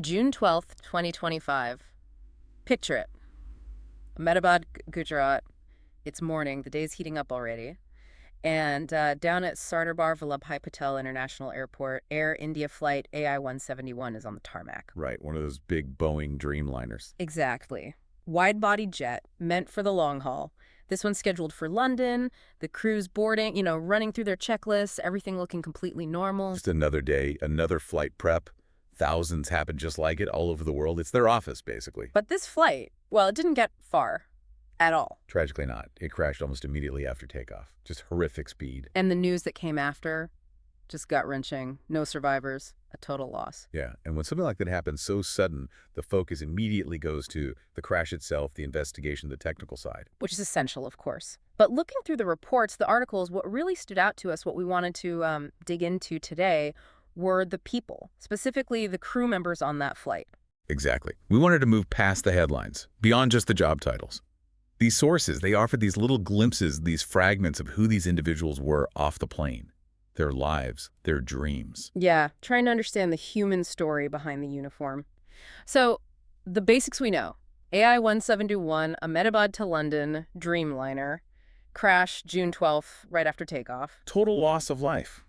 June 12th, 2025. Picture it. Ahmedabad, Gujarat. It's morning. The day's heating up already. And down at Sardarbar Vallabhbhai Patel International Airport, Air India flight AI171 is on the tarmac. Right, one of those big Boeing Dreamliners. Exactly. Wide-body jet, meant for the long haul. This one's scheduled for London, the crew's boarding, running through their checklists, everything looking completely normal. Just another day, another flight prep. Thousands happen just like it all over the world. It's their office, basically. But this flight, well, it didn't get far at all. Tragically not. It crashed almost immediately after takeoff. Just horrific speed. And the news that came after, just gut-wrenching. No survivors, a total loss. Yeah, and when something like that happens so sudden, the focus immediately goes to the crash itself, the investigation, the technical side. Which is essential, of course. But looking through the reports, the articles, what really stood out to us, what we wanted to dig into today, were the people, specifically the crew members on that flight. Exactly. We wanted to move past the headlines, beyond just the job titles. These sources, they offered these little glimpses, these fragments of who these individuals were off the plane, their lives, their dreams. Yeah, trying to understand the human story behind the uniform. So, the basics we know. AI171, Ahmedabad to London, Dreamliner, crash June 12th, right after takeoff. Total loss of life.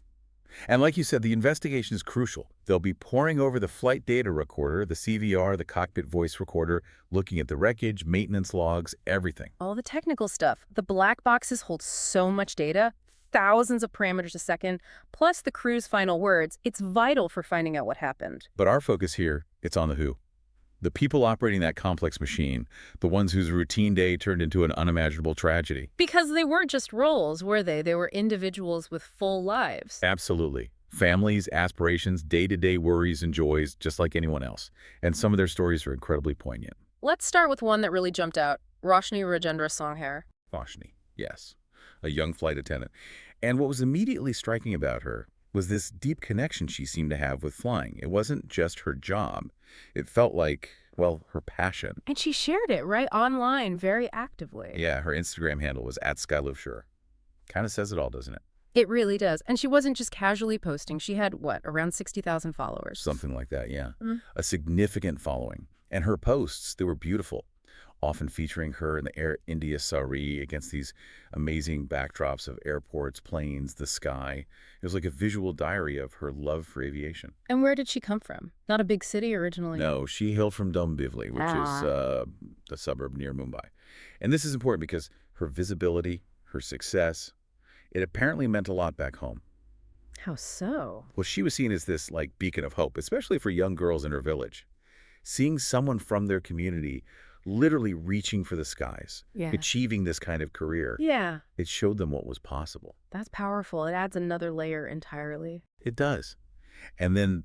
And like you said, the investigation is crucial. They'll be poring over the flight data recorder, the CVR, the cockpit voice recorder, looking at the wreckage, maintenance logs, everything. All the technical stuff. The black boxes hold so much data, thousands of parameters a second, plus the crew's final words. It's vital for finding out what happened. But our focus here, it's on the who. The people operating that complex machine, the ones whose routine day turned into an unimaginable tragedy. Because they weren't just roles, were they? They were individuals with full lives. Absolutely. Families, aspirations, day-to-day worries and joys, just like anyone else. And some of their stories are incredibly poignant. Let's start with one that really jumped out. Roshni Rajendra Songhare. Roshni, yes. A young flight attendant. And what was immediately striking about her was this deep connection she seemed to have with flying. It wasn't just her job. It felt like, well, her passion. And she shared it, right, online, very actively. Yeah, her Instagram handle was @SkyLiveSure. Kind of says it all, doesn't it? It really does. And she wasn't just casually posting. She had, what, around 60,000 followers? Something like that, yeah. A significant following. And her posts, they were beautiful, often featuring her in the Air India sari against these amazing backdrops of airports, planes, the sky. It was like a visual diary of her love for aviation. And where did she come from? Not a big city originally? No, she hailed from Dombivli, which is the suburb near Mumbai. And this is important because her visibility, her success, it apparently meant a lot back home. How so? Well, she was seen as this like beacon of hope, especially for young girls in her village. Seeing someone from their community literally reaching for the skies, achieving this kind of career. Yeah. It showed them what was possible. That's powerful. It adds another layer entirely. It does. And then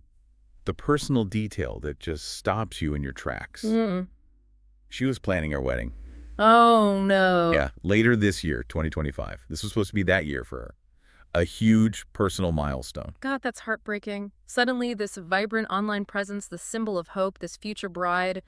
the personal detail that just stops you in your tracks. She was planning her wedding. Oh, no. Yeah, later this year, 2025. This was supposed to be that year for her. A huge personal milestone. God, that's heartbreaking. Suddenly, this vibrant online presence, the symbol of hope, this future bride,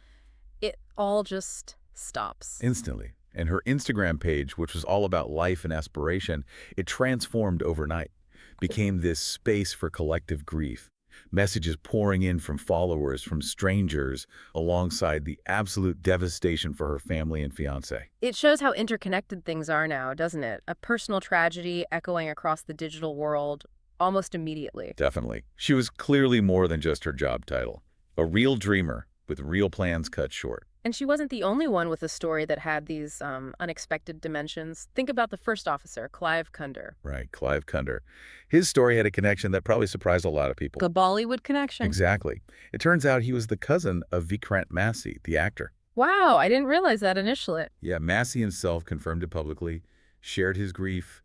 it all just stops. Instantly. And her Instagram page, which was all about life and aspiration, it transformed overnight, became this space for collective grief. Messages pouring in from followers, from strangers, alongside the absolute devastation for her family and fiancé. It shows how interconnected things are now, doesn't it? A personal tragedy echoing across the digital world almost immediately. Definitely. She was clearly more than just her job title. A real dreamer with real plans cut short. And she wasn't the only one with a story that had these unexpected dimensions. Think about the first officer, Clive Kunder. Right, Clive Kunder. His story had a connection that probably surprised a lot of people. The Bollywood connection. Exactly. It turns out he was the cousin of Vikrant Massey, the actor. Wow, I didn't realize that initially. Yeah, Massey himself confirmed it publicly, shared his grief,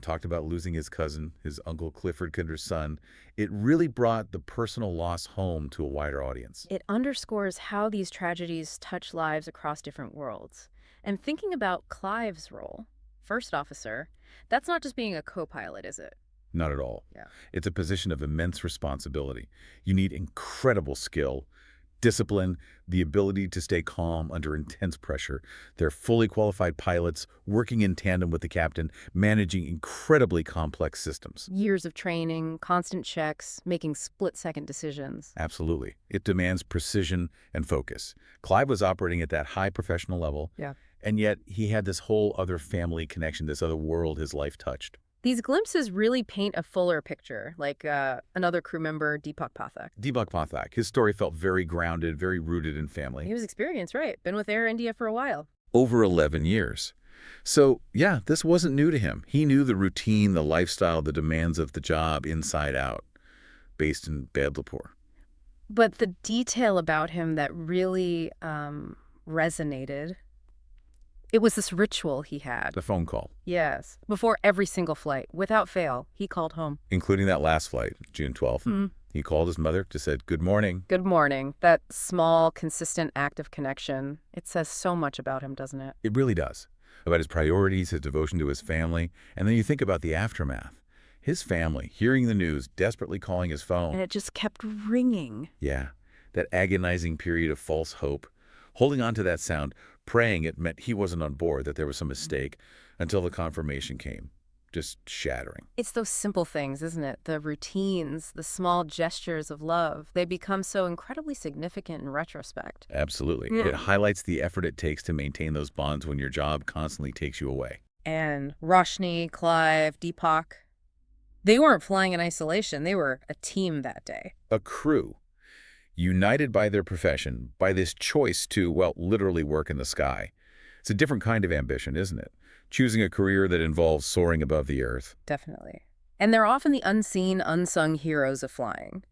talked about losing his cousin, his uncle Clifford Kunder's son. It really brought the personal loss home to a wider audience. It underscores how these tragedies touch lives across different worlds. And thinking about Clive's role, first officer, that's not just being a co-pilot, is it? Not at all. Yeah. It's a position of immense responsibility. You need incredible skill, Discipline, the ability to stay calm under intense pressure. They're fully qualified pilots working in tandem with the captain, managing incredibly complex systems. Years of training, constant checks, making split-second decisions. Absolutely. It demands precision and focus. Clive was operating at that high professional level, Yeah. and yet he had this whole other family connection, this other world his life touched. These glimpses really paint a fuller picture, like another crew member, Deepak Pathak. Deepak Pathak, his story felt very grounded, very rooted in family. He was experienced, right? Been with Air India for a while. Over 11 years. So, yeah, this wasn't new to him. He knew the routine, the lifestyle, the demands of the job inside out, based in Badlapur. But the detail about him that really resonated, it was this ritual he had. The phone call, Yes. Before every single flight, without fail, he called home. including that last flight, June 12th. He called his mother, just said, "Good morning." Good morning. That small, consistent act of connection, it says so much about him, doesn't it? It really does. About his priorities, his devotion to his family. And then you think about the aftermath. His family, hearing the news, desperately calling his And phone. it just kept ringing. Yeah, that agonizing period of false hope. Holding on to that sound, praying it meant he wasn't on board, that there was some mistake, until the confirmation came. Just shattering. It's those simple things, isn't it? The routines, the small gestures of love. They become so incredibly significant in retrospect. Absolutely. Yeah. It highlights the effort it takes to maintain those bonds when your job constantly takes you away. And Roshni, Clive, Deepak, they weren't flying in isolation. They were a team that day. A crew, united by their profession, by this choice to, well, literally work in the sky. It's a different kind of ambition, isn't it? Choosing a career that involves soaring above the earth. Definitely. And they're often the unseen, unsung heroes of flying.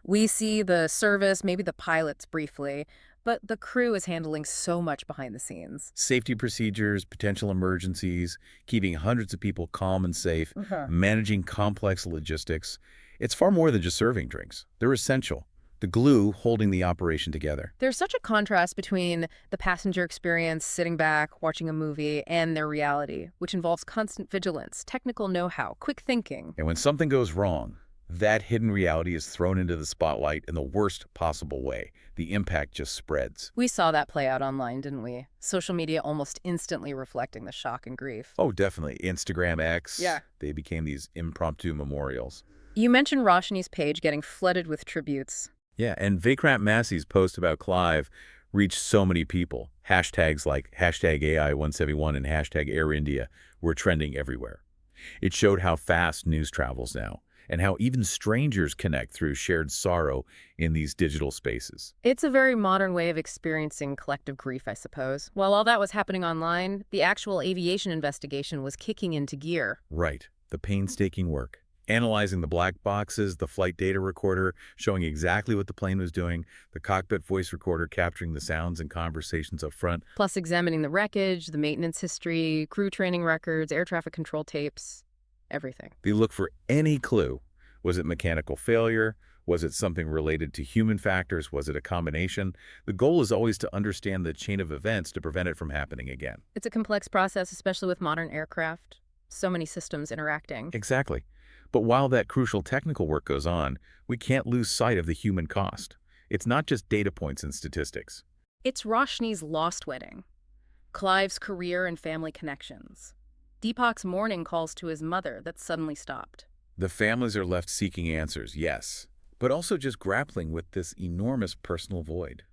We see the service, maybe the pilots briefly, but the crew is handling so much behind the scenes. Safety procedures, potential emergencies, keeping hundreds of people calm and safe, Uh-huh. managing complex logistics. It's far more than just serving drinks. They're essential. The glue holding the operation together. There's such a contrast between the passenger experience, sitting back, watching a movie, and their reality, which involves constant vigilance, technical know-how, quick thinking. And when something goes wrong, that hidden reality is thrown into the spotlight in the worst possible way. The impact just spreads. We saw that play out online, didn't we? Social media almost instantly reflecting the shock and grief. Oh, definitely. Instagram X. Yeah. They became these impromptu memorials. You mentioned Roshni's page getting flooded with tributes. Yeah, and Vikrant Massey's post about Clive reached so many people. Hashtags like hashtag AI171 and hashtag Air India were trending everywhere. It showed how fast news travels now, and how even strangers connect through shared sorrow in these digital spaces. It's a very modern way of experiencing collective grief, I suppose. While all that was happening online, the actual aviation investigation was kicking into gear. Right, the painstaking work. Analyzing the black boxes, the flight data recorder, showing exactly what the plane was doing, the cockpit voice recorder capturing the sounds and conversations up front. Plus examining the wreckage, the maintenance history, crew training records, air traffic control tapes, everything. They look for any clue. Was it mechanical failure? Was it something related to human factors? Was it a combination? The goal is always to understand the chain of events to prevent it from happening again. It's a complex process, especially with modern aircraft. So many systems interacting. Exactly. But while that crucial technical work goes on, we can't lose sight of the human cost. It's not just data points and statistics. It's Roshni's lost wedding, Clive's career and family connections, Deepak's morning calls to his mother that suddenly stopped. The families are left seeking answers, yes, but also just grappling with this enormous personal void.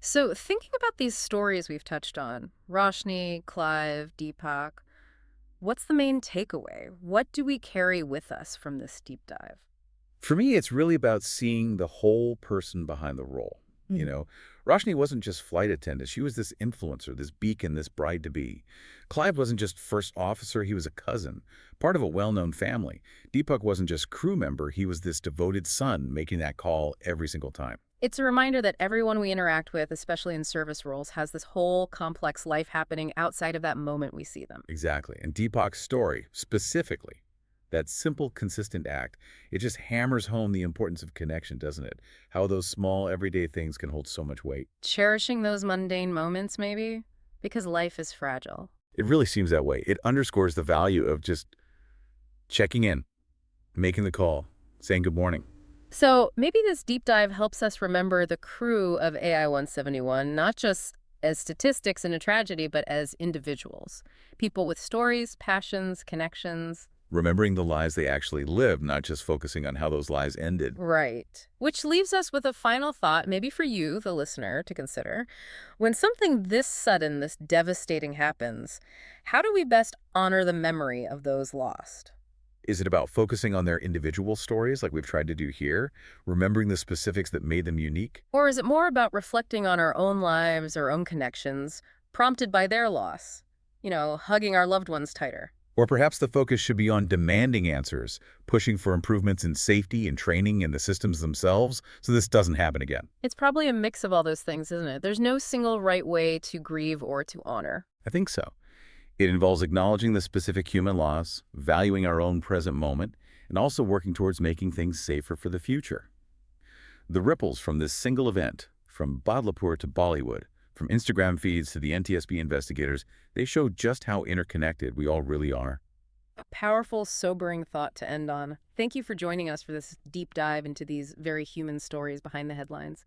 So thinking about these stories we've touched on, Roshni, Clive, Deepak, what's the main takeaway? What do we carry with us from this deep dive? For me, it's really about seeing the whole person behind the role. You know, Roshni wasn't just flight attendant. She was this influencer, this beacon, this bride-to-be. Clive wasn't just first officer. He was a cousin, part of a well-known family. Deepak wasn't just crew member. He was this devoted son making that call every single time. It's a reminder that everyone we interact with, especially in service roles, has this whole complex life happening outside of that moment we see them. Exactly. And Deepak's story, specifically, that simple, consistent act, it just hammers home the importance of connection, doesn't it? How those small, everyday things can hold so much weight. Cherishing those mundane moments, maybe? Because life is fragile. It really seems that way. It underscores the value of just checking in, making the call, saying good morning. So maybe this deep dive helps us remember the crew of AI-171, not just as statistics in a tragedy, but as individuals. People with stories, passions, connections. Remembering the lives they actually lived, not just focusing on how those lives ended. Right. Which leaves us with a final thought, maybe for you, the listener, to consider. When something this sudden, this devastating happens, how do we best honor the memory of those lost? Is it about focusing on their individual stories like we've tried to do here, remembering the specifics that made them unique? Or is it more about reflecting on our own lives, our own connections, prompted by their loss? Hugging our loved ones tighter. Or perhaps the focus should be on demanding answers, pushing for improvements in safety and training in the systems themselves so this doesn't happen again. It's probably a mix of all those things, isn't it? There's no single right way to grieve or to honor. I think so. It involves acknowledging the specific human loss, valuing our own present moment, and also working towards making things safer for the future. The ripples from this single event, from Badlapur to Bollywood, from Instagram feeds to the NTSB investigators, they show just how interconnected we all really are. A powerful, sobering thought to end on. Thank you for joining us for this deep dive into these very human stories behind the headlines.